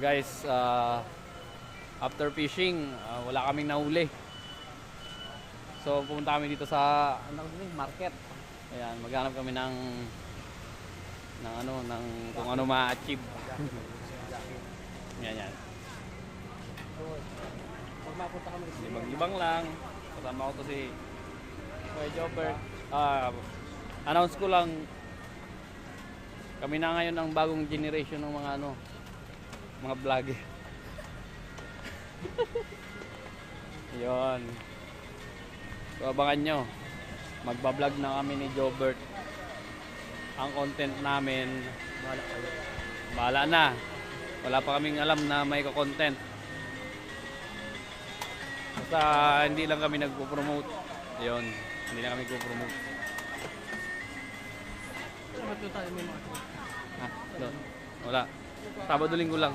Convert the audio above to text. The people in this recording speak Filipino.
Guys, after fishing, wala kaming nahuli. So pumunta kami dito sa market. Ayan, maghanap kami ng kung ano ma-achieve. Yan. Pag mapunta kami dito, Libang-libang lang. Kasama ko to si Kuya Jobert. Announce ko lang, kami na ngayon ang bagong generation ng mga vlogger. Yun. So abangan nyo, magbablog na kami ni Jobert. Ang content namin, bahala na. Wala pa kaming alam na may content. Basta hindi lang kami nagpo-promote. Yun, hindi lang kami nagpo-promote. dapat doon tayo may mga Doon. Wala. Sabado linggo lang.